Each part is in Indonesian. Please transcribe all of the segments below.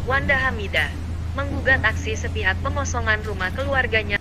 Wanda Hamidah menggugat aksi sepihak pengosongan rumah keluarganya.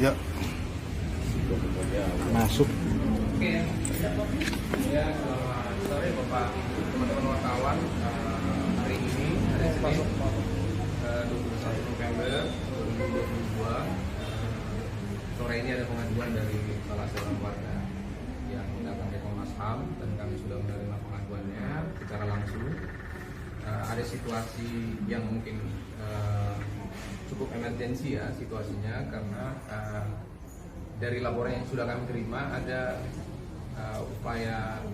Ya, masuk. Oke, ya selamat sore Bapak teman-teman wartawan. Hari ini hari Senin 21 November 2022 sore ini ada pengaduan dari salah seorang warga yang datang ke Komnas HAM dan kami sudah menerima pengaduannya secara langsung. Ada situasi yang mungkin cukup emergensi ya situasinya karena dari laporan yang sudah kami terima ada upaya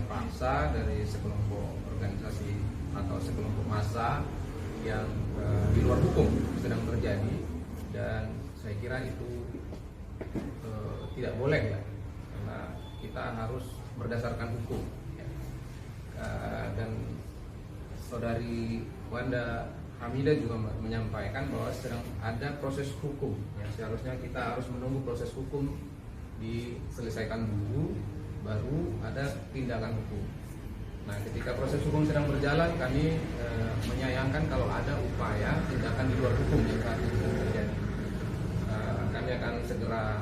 paksa dari sekelompok organisasi atau sekelompok massa yang di luar hukum sedang terjadi, dan saya kira itu tidak boleh ya, karena kita harus berdasarkan hukum ya. Dan saudari Wanda Hamidah juga menyampaikan bahwa sedang ada proses hukum ya, seharusnya kita harus menunggu proses hukum diselesaikan dulu baru ada tindakan hukum. Nah, ketika proses hukum sedang berjalan, kami menyayangkan kalau ada upaya tindakan di luar hukum yang saat ini terjadi. Kami akan segera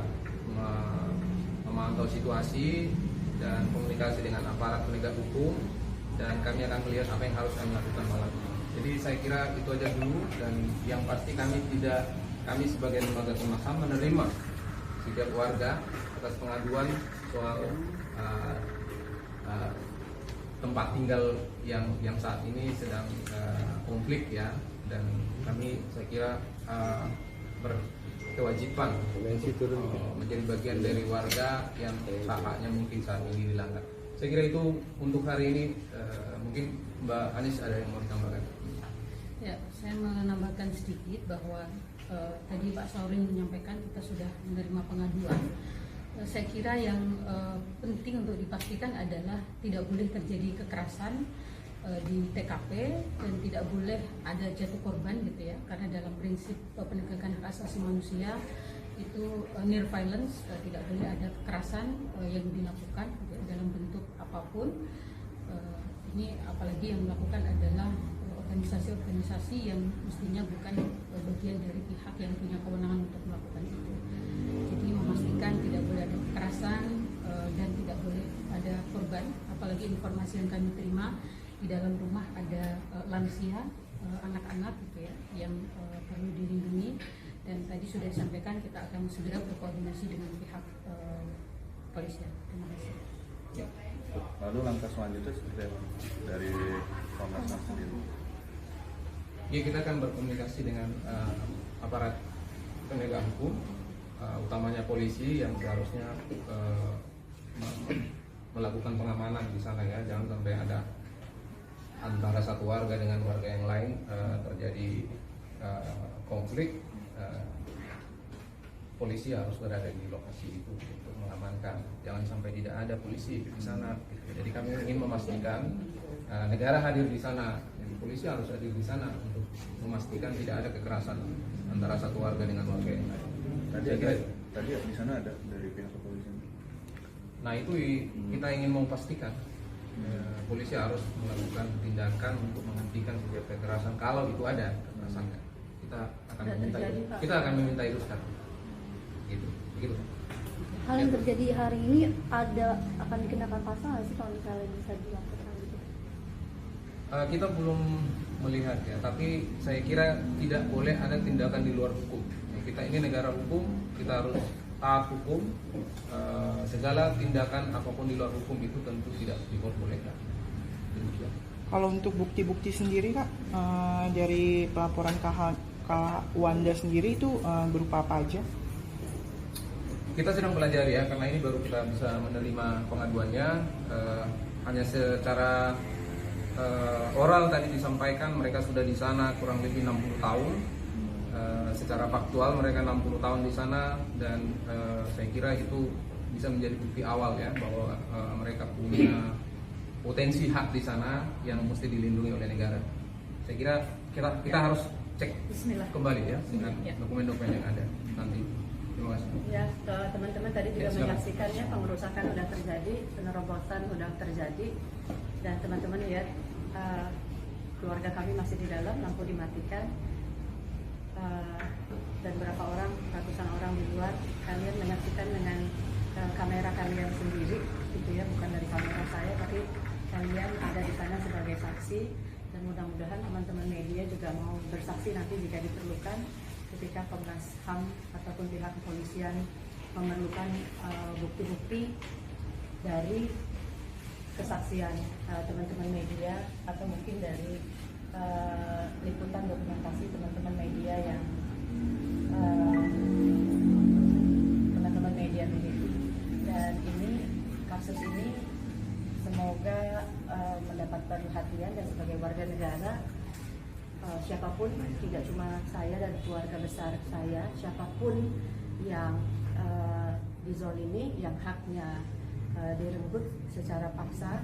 memantau situasi dan komunikasi dengan aparat penegak hukum, dan kami akan melihat apa yang harus kami lakukan malam ini. Jadi saya kira itu aja dulu, dan yang pasti kami sebagai lembaga Komnas HAM menerima setiap warga atas pengaduan soal tempat tinggal yang saat ini sedang konflik ya, dan kami saya kira berkewajiban untuk menjadi bagian dari warga yang hak-haknya mungkin saat ini dilanggar. Saya kira itu untuk hari ini. Mungkin Mbak Anis ada yang mau ditambahkan? Ya, saya menambahkan sedikit bahwa tadi Pak Saurin menyampaikan kita sudah menerima pengaduan. Saya kira yang penting untuk dipastikan adalah tidak boleh terjadi kekerasan di TKP dan tidak boleh ada jatuh korban gitu ya, karena dalam prinsip penegakan hak asasi manusia itu near violence, tidak boleh ada kekerasan yang dilakukan gitu, dalam bentuk apapun. Ini apalagi yang melakukan adalah organisasi-organisasi yang mestinya bukan bagian dari pihak yang punya kewenangan untuk melakukan itu. Jadi memastikan tidak boleh ada kekerasan dan tidak boleh ada korban. Apalagi informasi yang kami terima di dalam rumah ada lansia, anak-anak gitu ya, yang perlu dilindungi. Dan tadi sudah disampaikan kita akan segera berkoordinasi dengan pihak polisian. Terima kasih. Ya. Lalu langkah selanjutnya seperti apa dari Komnas HAM sendiri? Ya, kita akan berkomunikasi dengan aparat penegak hukum, utamanya polisi yang seharusnya melakukan pengamanan di sana ya, jangan sampai ada antara satu warga dengan warga yang lain terjadi konflik. Polisi harus berada di lokasi itu untuk mengamankan, jangan sampai tidak ada polisi di sana gitu. Jadi kami ingin memastikan negara hadir di sana, jadi polisi harus hadir di sana untuk memastikan tidak ada kekerasan antara satu warga dengan warga yang lain. Tadi di sana ada dari pihak kepolisian. Nah, itu kita ingin memastikan polisi harus melakukan tindakan untuk menghentikan setiap kekerasan kalau itu ada kekerasannya. Kita akan meminta itu sekarang. Begitu. Hal yang terjadi hari ini akan dikenakan pasal nggak sih kalau misalnya bisa dilakukan gitu? Kita belum melihat ya, tapi saya kira tidak boleh ada tindakan di luar hukum. Ya, kita ini negara hukum, kita harus taat hukum. Segala tindakan apapun di luar hukum itu tentu tidak diperbolehkan. Kalau untuk bukti-bukti sendiri Kak, dari pelaporan Kak Wanda sendiri itu berupa apa aja? Kita sedang pelajari ya, karena ini baru kita bisa menerima pengaduannya. Hanya secara oral tadi disampaikan mereka sudah di sana kurang lebih 60 tahun. Secara faktual mereka 60 tahun di sana, dan saya kira itu bisa menjadi bukti awal ya bahwa mereka punya potensi hak di sana yang mesti dilindungi oleh negara. Saya kira kita harus cek kembali ya dengan dokumen-dokumen yang ada nanti. Terima kasih. Ya, teman-teman tadi juga silakan. menyaksikannya, pengerusakan sudah terjadi, penerobosan sudah terjadi, dan teman-teman lihat keluarga kami masih di dalam, lampu dimatikan, dan berapa orang, ratusan orang di luar. Kalian menyaksikan dengan kamera kalian sendiri, gitu ya, bukan dari kamera saya, tapi kalian ada di sana sebagai saksi, dan mudah-mudahan teman-teman media juga mau bersaksi nanti jika diperlukan ketika Komnas HAM ataupun pihak kepolisian memerlukan bukti-bukti dari kesaksian teman-teman media, atau mungkin dari liputan dokumentasi teman-teman media yang teman-teman media miliki. Dan ini, kasus ini semoga mendapat perhatian, dan sebagai warga negara, siapapun, tidak cuma saya dan keluarga besar saya, siapapun yang dizolimi, yang haknya direnggut secara paksa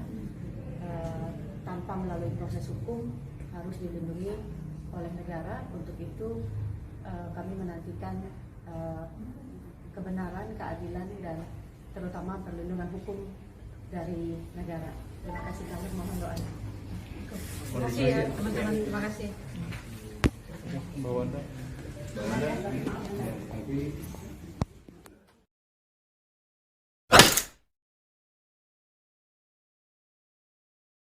tanpa melalui proses hukum, harus dilindungi oleh negara. Untuk itu kami menantikan kebenaran, keadilan, dan terutama perlindungan hukum dari negara. Terima kasih, kami mohon doanya. Terima kasih ya teman-teman, terima kasih. Mbak Wanda.